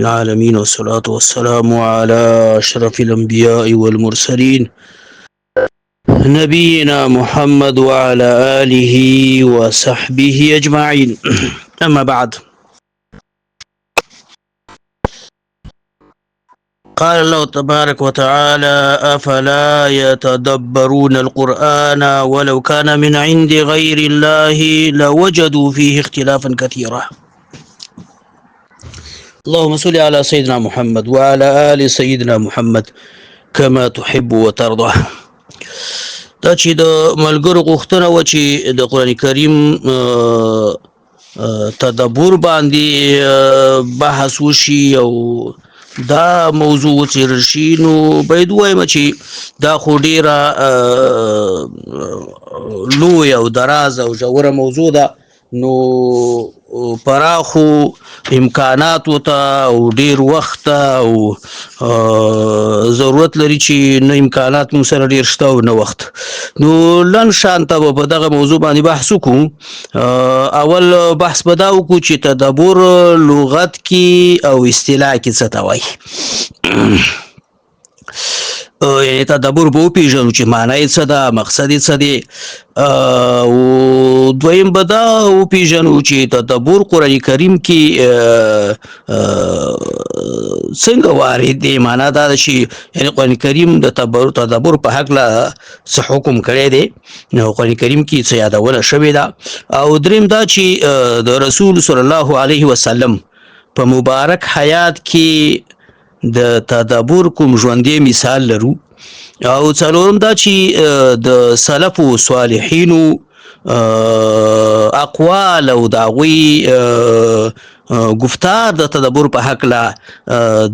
العالمين والصلاة والسلام على أشرف الأنبياء والمرسلين نبينا محمد وعلى آله وصحبه أجمعين أما بعد. قال الله تبارك وتعالى: أفلا يتدبرون القرآن ولو كان من عند غير الله لوجدوا فيه اختلافا كثيرا. اللهم صل على سيدنا محمد وعلى آل سيدنا محمد كما تحب وترضى. دا چې د ملګرو غوښتنه و چې د قرآن کریم تدبر باندې بحث وشي او دا موضوع وڅېړل شي، نو باید ووایم چې دا خو ډیره لوی او دراز او ژوره موضوع ده، نو پراخو امکاناتو ته او ډیر وخت او ضرورت لري چې نه امکانات موږ سره ډیر شته او نه وخت. نو لن شانته به په دغه موضوع باندې بحث وکړو. اول بحث به دا وکړو چې تدبر لغت کې او اصطلاح کې څه ته وایي. یعنې تدبر به وپېژنو چې معنی یې څه ده، مقصد یې څه دی، او دویم به دا وپېژنو چې تدبر قرآن کریم کې څنګه وارد دی. معنا دا ده چې یعنې قرآن کریم د تدبر په هکله څه حکم کړی دی، نو قرآن کریم کې څه یادونه شوې ده. او دریم دا چې د رسول صلی الله علیه وسلم په مبارک حیات کې د تدبر کوم ژوندی مثال لرو. او څلورم دا چې د سلف و صالحینو اقوال او د هغوی گفتار د تدبر په هکله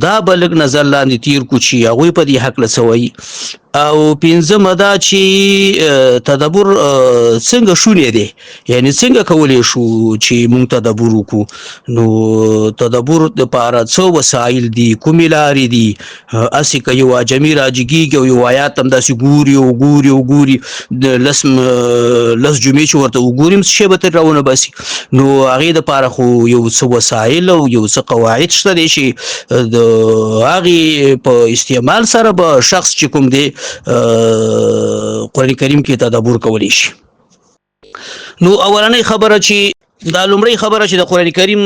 دا به لږ نظر لاندې تیر کړو چې هغوی په دې هکله څه وایي. او پنځمه دا چې تدبر څنګه شونی دی، یعنې څنګه کولی شو چې موږ تدبر وکړو. نو تدبر دپاره څه وسایل دي، کومې لارې دي. هسې که یو اجمي راجګېږي او یو آیات هم داسې ګوري او ګوري او ګوري، لس جمعې چې ورته وګوري څه شی به ترې راونه باسي. نو هغې دپاره خو یو څه وسایل او یو څه قواعد شته دی چې د هغې په استعمال سره به شخص چې کوم دی قرآن کریم کې تدبر کولی شي. نو اولنۍ خبره چې دا لومړۍ خبره چې د قرآن کریم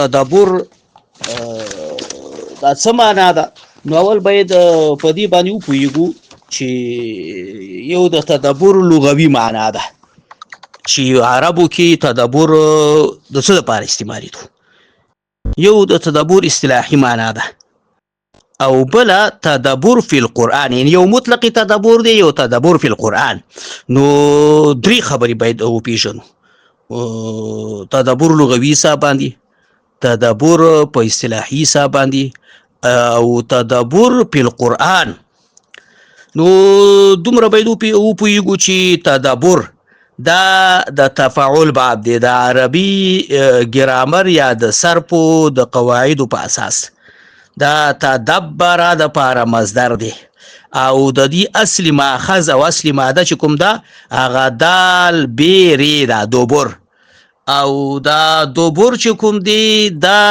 تدبر دا څه معنا ده، نو اول باید په دې باندې وپوهېږو چې یو د تدبر لغوي معنا ده چې عربو کې تدبر د څه لپاره استعمالېدو. یو د تدبر اصطلاحي معنا ده، او بله تدبر فی القرآن، یعنی یو مطلق تدبر دی، یو تدبر فی القرآن. نو درې خبرې باید وپېژنو: تدبر لغوي حساب باندې، تدبر په اصطلاحي حساب باندې، او تدبر فی القرآن. نو دومره باید وپوهېږو چې تدبر دا د تفاعل باب دی، د عربي ګرامر یا د صرفو د قواعدو په اساس. دا تدبر د پاره مصدر دی، او د دې اصلي ماخذ او اصلي ماده چې کوم ده هغه دال بې ری ده، دوبر. او دا دوبر چې کوم دی دا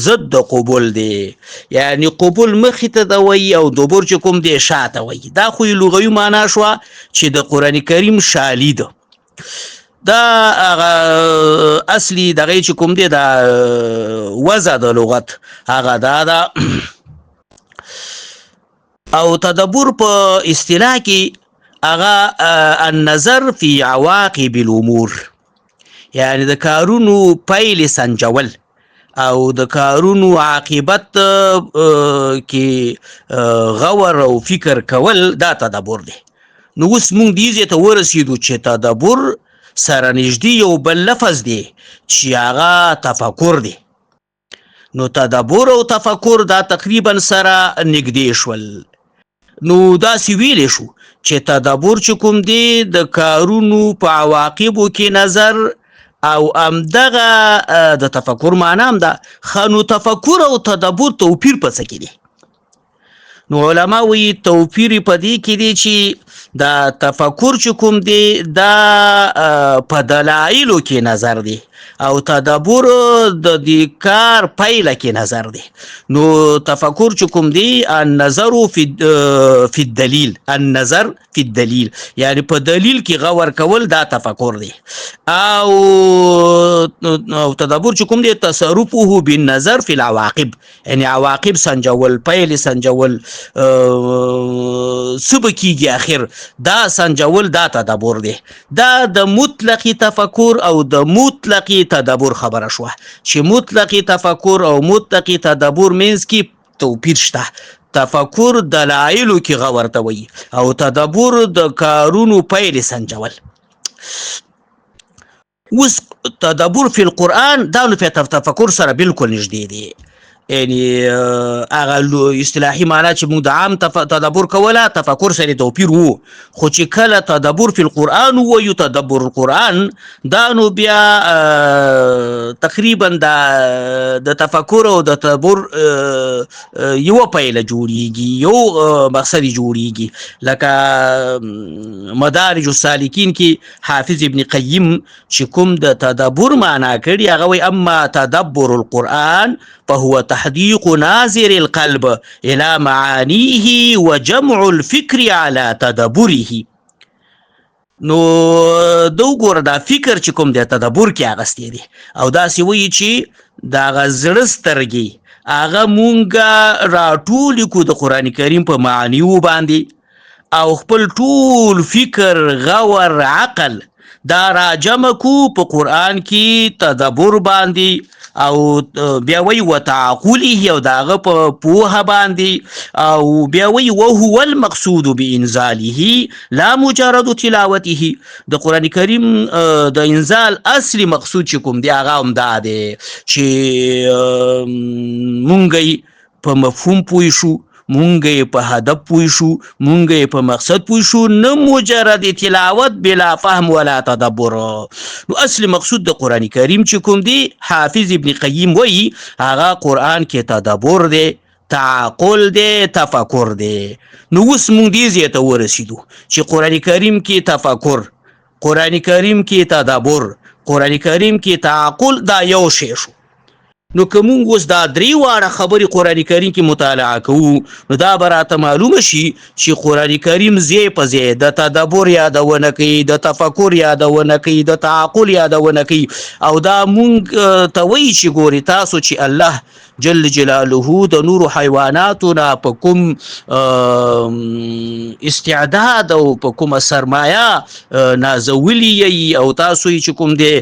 ضد د قبول دی، یعنی قبول مخې ته ده وایي او دوبر چې کوم دی شاته وایي. دا خو یې لغوي معنا شوه چې د قرآن کریم شالید دا هغه اصلي دغه چې کوم دی دا وضع د لغت هغه دا ده. او تدبر په اصطلاح کې هغه النظر فی عواقب الامور، یعنی د کارونو پیل سنجول او د کارونو عاقبت کې غور او فکر کول، دا تدبر دی. نو اوس موږ دې ځای ته ورسېدو چې تدبر سره نږدې یو بل لفظ دی چې هغه تفکر دی. نو تدبر او تفکر دا تقریبا سره نږدې شول. نو داسې ویلی شو چې تدبر چې کوم دی د کارونو په عواقبو کې نظر، او همدغه د تفکر معنا هم ده. نو تفکر او تدبر توپیر په څه کې دی؟ نو علما وایي توپیر په دې کې دی چې دا تفکر چې کوم دی دا په دلایلو کې نظر دی، او تدبر د دې کار پایله کې نظر دی. نو تفکر چې کوم دی النظر فی الدلیل، النظر فی الدلیل یعنی په دلیل کې غور کول دا تفکر دی. او تدبر چې کوم دی تصرفه بالنظر فی العواقب یعنی عواقب سنجول، پایل سنجول، سبکیږي اخر دا سنجول دا تدبر دی. دا د مطلقی تفکر او د مطلقی تدبر خبره شوه چې مطلقی تفکر او مطلقی تدبر منځ کې توپیر شته. تفکر دلایلو کې غور ته وایي او تدبر د کارونو پایل سنجول. اوس تدبر فی القرآن دا نو په تفکر سره بالکل نږدې دی. یعنی هغه اصطلاحي معنا چې موږ د عام تدبر کوله تفکر سره توپیر وو، خو چې کله تدبر فی القرآن وایو تدبر القرآن دا نو بیا تقریبا د تفکر او د تدبر یو پایله جوړیږي، یو مقصد جوړیږي. لکه مدارج السالکین کې حافظ ابن قیم چې کوم د تدبر معنا کړي هغه وایي اما تدبر القرآن فهو تحديق ناظر القلب الى معانيه وجمع الفكر على تدبره. نو دو ګور دا فکر چې کوم د تدبر کې اغستې دي او داسې وایي چې دا غزړه سترګې هغه مونږه راټول کو د قرآن کریم په معانیو باندې او خپل ټول فکر غور عقل دا راجمع کو په قرآن کې تدبر باندې او بیا وی وتعقله او داغه په پوهه باندې او بیا وی وهو المقصود بانزاله لا مجرد تلاوته. د قرآن کریم د انزال اصلي مقصود چې کوم دی هغه هم دا دی چې مونږ په مفهوم پوه شو، مونږ په هدف پوه شو، مونږ په مقصد پوه شو، نه مجرد تلاوت بلا فهم ولا تدبر. نو اصل مقصود د قرآن کریم چې کوم دی حافظ ابن قیم وایي هغه قرآن کې تدبر دی، تعقل دی، تفکر دی. نو اوس مونږ دې ځای ته ورسېدو چې قرآن کریم کې تفکر، قرآن کریم کې تدبر، قرآن کریم کې تعقل دا یو شی شو. نو که مونږ اوس دا درې واړه خبرې قرآن کریم کې مطالعه کوو نو دا به راته معلومه شي چې قرآن کریم ځای په ځای د تدبر یادونه کوي، د تفکر یادونه کوي، د تعقل یادونه کوي. او دا مونږ ته وایي چې ګوري تاسو چې الله جل جلاله د نور حیواناتو نه په کوم استعداد او په کومه سرمایه نازولی یی او تاسو چې کوم دی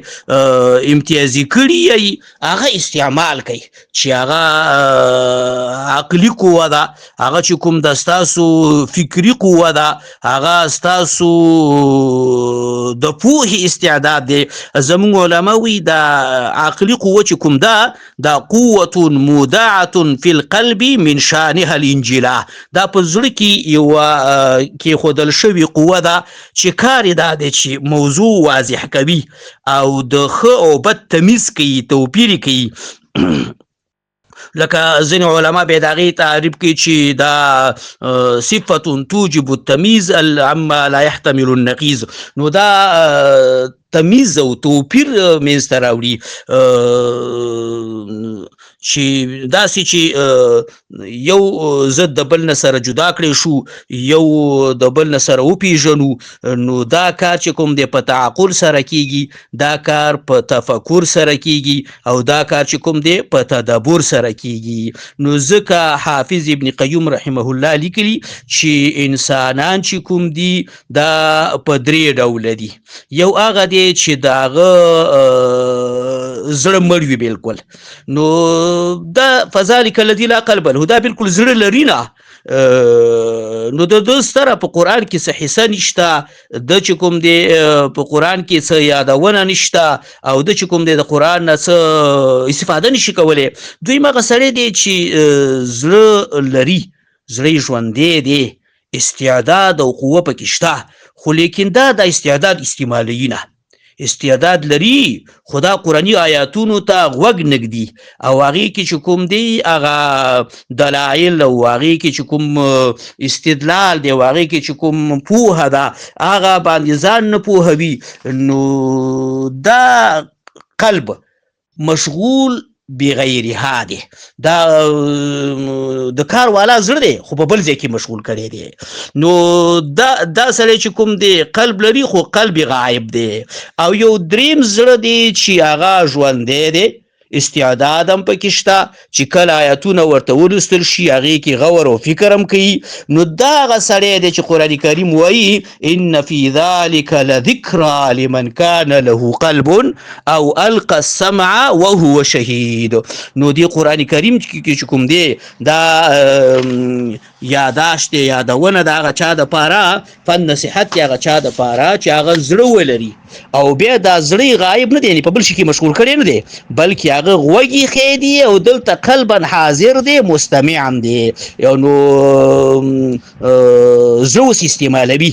امتیازي کړي یی هغه استعمال کوي چې هغه عقلي قوه ده، هغه چې کوم د ستاسو فکري قوه ده، هغه ستاسو د پوهې استعداد دی. زموږ علما وایي دا عقلي قوه چې کوم ده دا قوة مودعة فی القلب من شانها الانجلا. دا په زړه کې یو کې خودل شوی قوه ده چې کار دا دی چې موضوع واضح کوي او د ښه او بد تمیز کوي، توپیر کوي. لکه ځینې علما به د هغې تعریف کوي چې دا صفة توجب التمیز عما لا يحتمل النقیض. نو دا تمیز او توپیر منځته راوړي چې داسې چې یو ضد د بل نه سره جدا کړی شو، یو د بل نه سره وپیژنو. نو دا کار چې کوم دی په تعقل سره کیږي، دا کار په تفکر سره کیږي او دا کار چې کوم دی په تدبر سره کیږي. نو ځکه حافظ ابن قیم رحمه الله لیکلي چې انسانان چې کوم دي دا په درې ډوله دي. یو هغه دی چې د هغه زړه مړ وي بالکل، نو دا فذلک الذی لا قلب له، دا بالکل زړه لري نه. نو د ده سره په قرآن کې څه حصه نشته، د چې کوم دی په قرآن کې څه یادونه نشته او د چې کوم دی د قرآن نه څه استفاده نشي کولی. دوی هغه سړی دی چې زړه لري، زړه ژوندی دی، استعداد او قوه پکې شته، خو لیکن دا د استعداد استعمالوي نه. استعداد لري خدا قرآنی آیاتونو ته غوږ نږدي او هغې کې چې کوم دی هغه دلایل او هغې کې چې کوم استدلال دی او هغې کې چې کوم پوهه ده هغه باندې ځان نه پوهوي. نو دا قلب مشغول بغیرها دی، دا د کار والا زړه دی خو په بل ځای کې مشغول کړی دی. نو دا سړی چې کوم دی قلب لري خو قلب غایب دی. او یو دریم زړه دی چې هغه ژوندی دی، استعداد هم پکې شته چې کله آیتونه ورته ولوستل شي هغې کې غور او فکر هم کوي. نو دا هغه سړی دی چې قرآن کریم وایي ان فی ذلک لذکرا لمن کان له قلب او القى السمع وهو شهید. نو دی قرآن کریم چې کوم دی دا یاداشت دی، یادونه د هغه چا دپاره، فن نصیحت دی هغه چا دپاره چې هغه زړه ولري او بیا دا زړه غایب نه دی، یعنې په بل شي کې مشغول کړی نه دی، بلکې هغه غوږ ایښی دی او دلته قلبا حاضر دی، مستمع هم دی، نو زړه اوس استعمالوي.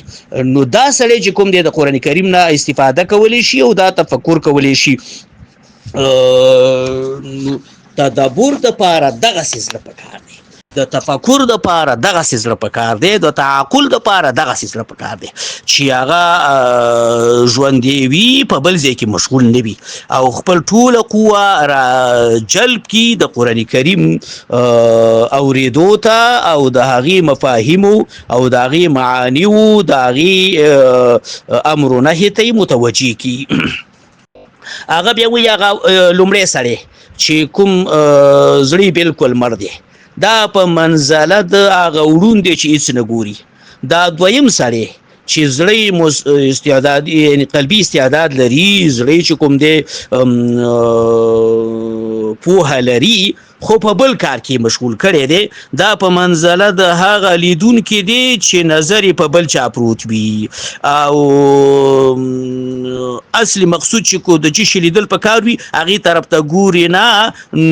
نو دا سړی چې کوم دی د قرآن کریم نه استفاده کولی شي او دا تفکر کولی شي. تدبر دپاره دغسې زړه پکار دی، د تفکر دپاره دغسې زړه پکار دی، د تعقل دپاره دغسې زړه پکار دی چې هغه ژوندی وي، په بل ځای کې مشغول نه وي او خپل ټوله قوه را جلب کړي د قرآن کریم اورېدو ته او د هغې مفاهیمو او د هغې معانیو د هغې امر و نهي ته یې متوجه کړي. هغه بیا وایي هغه لومړی سړی چې کوم زړی بالکل مړ دی، دا په منزله د هغه وړون دی چې هېڅ نه ګوري. دا دویم سړی چې زړی استعداد یعنې قلبي استعداد لري، زړی چې کوم دی پوهه لري خو په بل کار کې مشغول کړی دی، دا په منزله د هغه لیدونکي دی چې نظر یې په بل چا پروت وي او اصلي مقصود چې د چې شي لیدل پکار وي هغې طرف ته ګوري نه.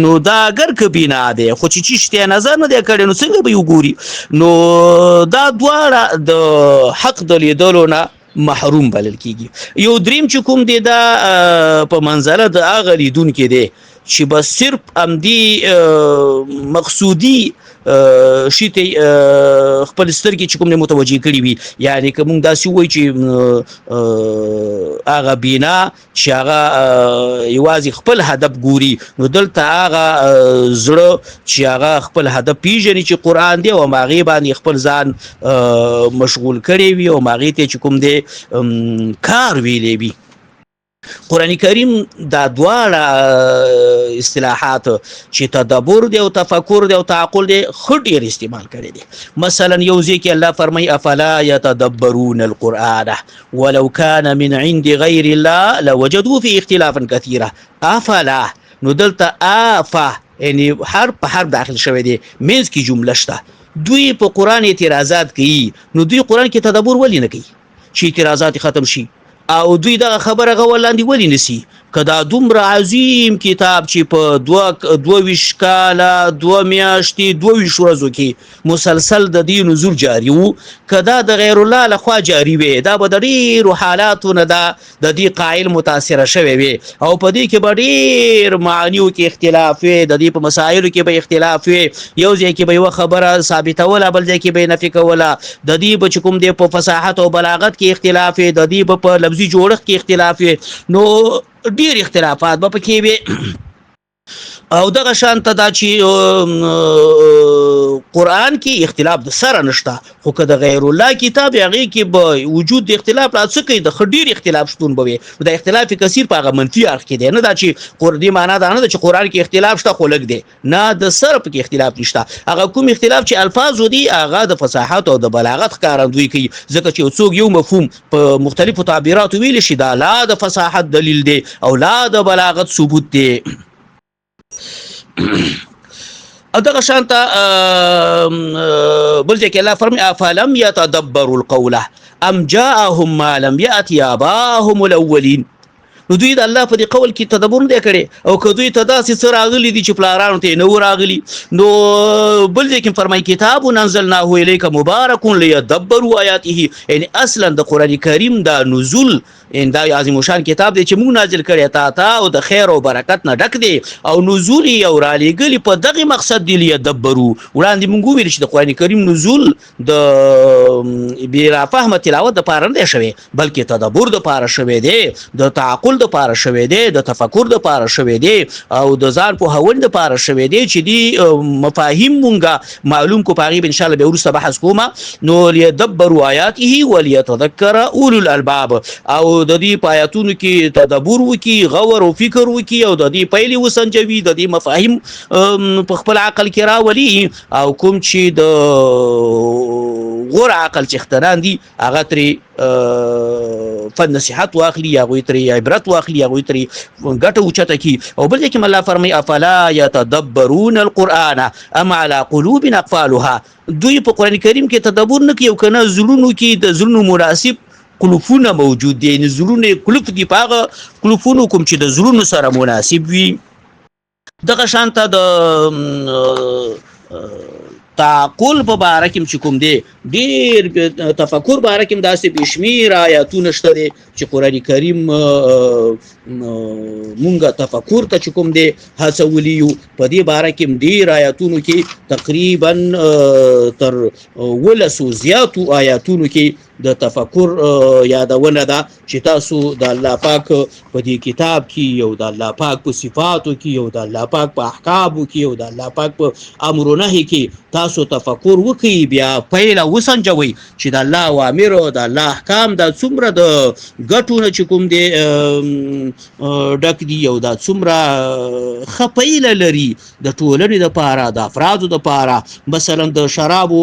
نو دا اگر که بینا دی خو چې چیش ته نظر نه دی کړی نو څنګه به یې وګوري؟ نو دا دواړه د حق د لیدلو نه محروم بلل کېږي. یو دریم چې کوم دی دا په منزله د هغه لیدونکي دی چې بس صرف همدې مقصودي شي ته خپل سترګې چې کوم دی متوجه کړي وي. یعنې که موږ داسې ووایو چې هغه بینا چې هغه یوازې خپل هدف ګوري، نو دلته هغه زړه چې هغه خپل هدف پیژني چې قرآن دی او هغې باندې خپل ځان مشغول کړی وي او هغې ته چې کوم دی کار ویلی وي. قرآن کریم دا دواړه اصطلاحات چې تدبر دی او تفکر دی او تعقل دی ښه ډېر استعمال کړی دی. مثلا یو ځای کې الله فرمایي افلا یتدبرون القرآن ولو کان من عند غیر الله لوجدوا فی اختلافا کثیرا. افلا، نو دلته افا یعنې حرف په حرف داخل شوی دی، منځ کې جمله شته. دوی په قرآن اعتراضات کوي، نو دوی قرآن کې تدبر ولې نه کوي چې اعتراضات ختم شي؟ او دوی دغه خبره هغه لاندې ولې نیسي؟ که دا دومره عظیم کتاب چې په 22 کاله 2 میاشتې 22 ورځو کې مسلسل د دې نزول جاري وو، که دا د غیر الله لخوا جاري وي دا به د ډېرو حالاتو نه د دې قایل متاثره شوی وي او په دې کې به ډېر معانیو کې اختلاف وي، د دې په مسایلو کې به اختلاف وي، یو ځای کې به یوه خبره ثابتوله بل ځای کې به یې نفي کوله، د دې به چې کوم دی په فصاحت او بلاغت کې اختلاف وي، د دې به په لفظي جوړښت کې اختلاف وي، نو ډیر اختلافات به پکې وي. او دغه شانته دا چې قرآن کې اختلاف د سره نشته، خو که د غیر الله کتاب هغې کې به وجود د اختلاف لا څه کوي، د ښه ډېر اختلاف شتون به وي. د اختلاف کثیر په هغه منفي اړخ کې دی، نه دا چې دې معنا دا نه ده چې قرآن کې اختلاف شته خو لږ دی، نه د سره پکې اختلاف نشته. هغه کوم اختلاف چې الفاظو دي هغه د فصاحت او د بلاغت ښکارندویي کوي، ځکه چې څوک یو مفهوم په مختلفو تعبیراتو ویلی شي دا لا د فصاحت دلیل دی او لا د بلاغت ثبوت دی. او دغه شانته بل ځای کې الله فرمایي افلم یتدبروا القول ام جاءهم ما لم یأت آباءهم الاولین. نو دوی د الله په دې قول کې تدبر نه دی کړی او که دوی ته داسې څه راغلي دي چې پلارانو ته یې نه و راغلي، نو بل ځای کې فرمایي کتاب انزلناه الیک مبارک لیدبروا آیاته. یعنې اصلا د قرآن کریم دا نزول دا عظیم شان کتاب دی چې موږ نازل کړی تا او د خیر او برکت نه ډک دی او نزول یې او رالیږلي په دغې مقصد دی لیدبرو. وړاندې موږ وویل چې د قرآن کریم نزول د بې رافهمه تلاوت دپاره نه دی شوی بلکې تدبر دپاره شوی دی، د تعقل تعقل د پاره شوی دی، د تفکر د پاره شوی دی او د ځان په هون د پاره شوی دی چې دی مفاهیم مونږه معلوم کو پاغي ان شاء الله به ورسته بحث کوما. نو لیدبروا آیاته وليتذكر اولو الالباب او د دې آیاتونو کې تدبر وکي، غور او فکر وکي او د دې پیلي وسنجوي، د دې مفاهیم په خپل عقل کې راولي او کوم چې د غور عقل چې اختران دي هغه ترې فن نصیحت واخلي، هغوی ترې عبرت واخلي، هغوی ترې ګټه اوچته کي. او بل ځای کې الله فرمایي افلا یتدبرون القرآن ام على قلوب اقفالها، دوی په قرآن کریم کې تدبر نه کوي او که نه زړونو کې د زړونو مناسب قلوفونه موجود دي، یعنې زړونه قلوف دي په هغه قلوفونو کوم چې د زړونو سره مناسب وي. دغه شانته د تعقل په باره کې چې کوم دی ډېر تفکر باره کې داسې بېشمېره آیاتونه شته دی چې قرآن کریم مونږه تفکر ته چې کوم دی هڅولي یو. په دې باره کې ډېر آیاتونو کې تقریبا تر 12 زیاتو آیاتونو کې د تفکر یادونه ده چې تاسو د الله پاک په دې کتاب کې یو د الله پاک په صفاتو کې یو د الله پاک په احکامو کې یو د الله پاک په امر و نهي کې تاسو تفکر وکړئ، بیا پیله وسنجوئ چې د الله اوامر او د الله احکام دا څومره د ګټو نه چې کوم دی ډک دي او دا څومره ښه پیله لري د ټولنې دپاره، د افرادو دپاره. مثلا د شرابو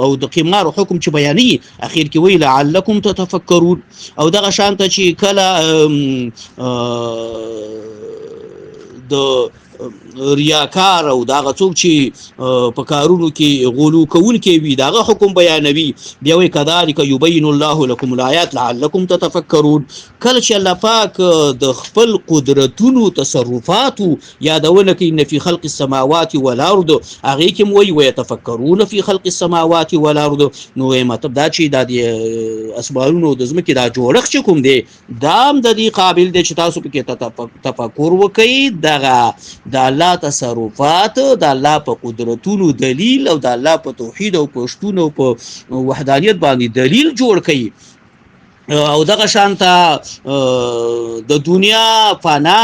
او د قمارو حکم چې بیانوي اخر کې وی لعلکم تتفکرون. او دغه شانته چې کله د ریاکار او دغه څوک چې په کارونو کې غلو کوونکی وي دغه حکم بیانوي، بیا وایي کذلک یبین الله لکم الآیات لعلکم تتفکرون. کله چې الله پاک د خپل قدرتونو تصرفاتو یادونه کوي ان فی خلق السماوات والارض، هغې کې م وایي ویتفکرون فی خلق السماوات والارض. نو مطلب دا چې دا د اسمانونو د ځمکې دا جوړښت چې کوم دی دا هم د دې قابل دی چې تاسو پکې تفکر وکئ، دغه د الله تصرفات، د الله په قدرتونو دلیل او د الله په توحید او په شتون او په وحدانیت باندې دلیل جوړ کړي. او دغه شانته د دنیا فنا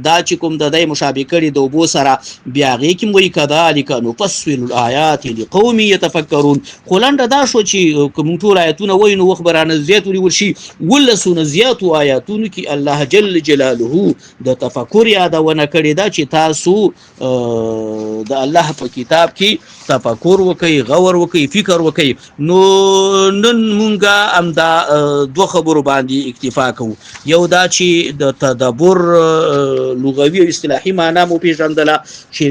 دا چې کوم د دې مشابه کړي د اوبو سره، بیا هغې کې م وایي کذلک نفصل الآیات لقوم یتفکرون. خو لنډه دا شو چې که موږ ټول آیاتونه وایو نو وخت به رانه زیات ونیول شي. 12 زیاتو آیاتونو کې الله جل جلاله د تفکر یادونه کړې ده چې تاسو د الله په کتاب کې تفکر وکئ، غور وکئ، فکر وکئ. نو نن مونږه همدا دوه خبرو باندې اکتفا کوو. یو دا چې د تدبر لغوي او اصطلاحي معنا مو پیژندله چې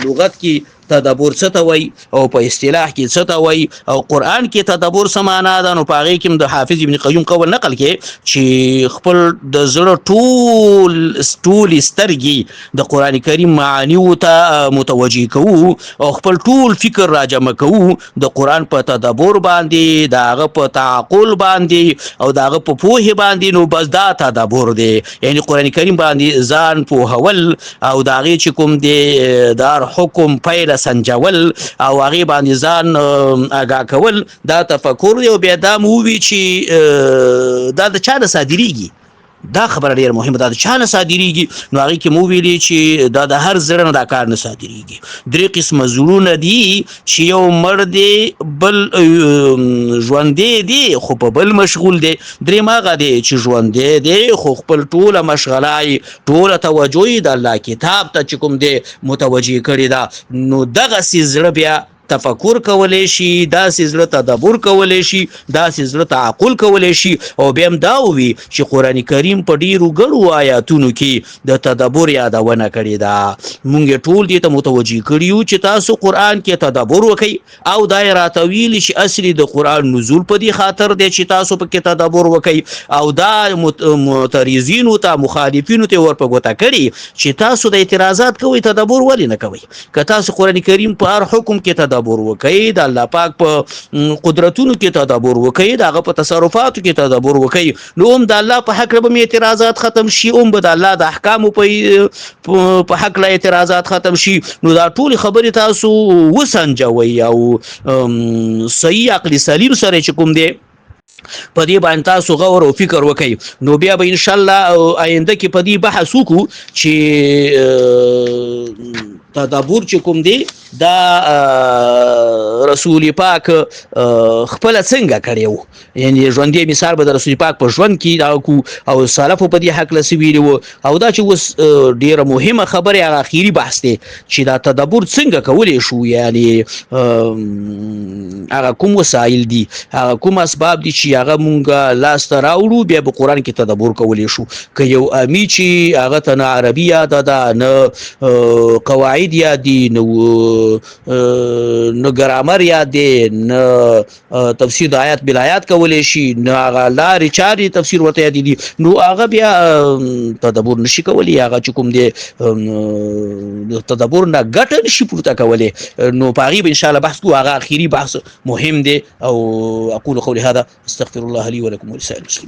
لغت کې تدبر څه ته وایي او په اصطلاح کې څه ته وایي او قرآن کې تدبر څه معنا ده. نو په هغې کې هم د حافظ ابن قیوم قول نقل کې چې خپل د زړه ټولې سترګې د قرآن کریم معانیو ته متوجه کوو او خپل ټول فکر راجمع کوو د قرآن په تدبر باندې، د هغه په تعقل باندې او د هغه په پوهې باندې. نو بس دا تدبر دی، یعنی قرآن کریم باندې ځان پوهول او د هغې چې کوم دی دار حکم پیله سنجول او هغې باندې ځان آګاه کول، دا تفکر دی. او بیا دا مو ووي چې دا د چا نه صادریږي، دا خبره ډیره مهمه ده، د چا نه صادریږي. نو هغې کې مو ویلي چې دا د هر زړه نه دا کار نه صادریږي. 3 قسمه زړونه دي چې یو مړ دی، بل ژوندی دی خو په بل مشغول دی، درېیم هغه دی چې ژوندی دی خو خپل ټوله مشغله یې ټوله توجه یې د الله کتاب ته چې کوم دی متوجه کړې ده. نو دغسې زړه بیا تفکر کولی شي، داسې زړه تدبر کولی شي، داسې زړه تعقل کولی شي. او بیا هم دا ووي چې قرآن کریم په ډېرو ګڼو آیاتونو کې د تدبر یادونه کړې ده. مونږ یې ټول دې ته متوجه کړي یو چې تاسو قرآن کې تدبر وکئ. او دا یې راته ویلي چې اصلي د قرآن نزول په دې خاطر دی چې تاسو پکې تدبر وکئ. او دا معترضینو ته مخالفینو ته ور په ګوته کړي چې تاسو د اعتراضات کوئ، تدبر ولې نه کوئ؟ که تاسو قرآن کریم په هر حکم کې تدبر وکئ، د الله پاک په قدرتونو کې تدبر وکئ، د هغه په تصرفاتو کې تدبر وکئ، نو هم د الله په حق به اعتراضات ختم شي، هم به د الله د احکامو په حق له اعتراضات ختم شي. نو دا ټولې خبرې تاسو وسنجوئ او صحیح عقل سلیم سره چې کوم دی په دې باندې تاسو غور او فکر وکړئ نو بیا به ان شاء الله آینده کې په دې بحث وکړو چې تدبر چې کوم دی دا رسول پاک خپل څنګه کړیو یعنی ژوندې مثال به د رسول پاک په ژوند کې دا کو او سلف په دې حق لسی ویلو او دا چې اوس ډیره مهمه خبره هغه اخیری بحث دی چې دا تدبر څنګه کولای شو یعنی هغه کوم وسایل دي هغه کوم اسباب دي چې هغه مونږه لاس ته راوړو بیا په قران کې تدبر کولای شو که یو امی چې هغه ته نه عربي یاد ده نه قواعد یاد دي نه ګرامر یاد دي نه تفسیر د آیات بل آیات کولای شي نه هغه لارې چارې تفسیر ورته یاد دي نو هغه بیا تدبر نشي کولی هغه چې کوم دی تدبر نه ګټه نشي پورته کولی نو په هغې به انشاءالله بحث کوو هغه اخري بحث مهم دی او اقول قولي هذا استغفر الله لي ولكم ولسائر المسلمين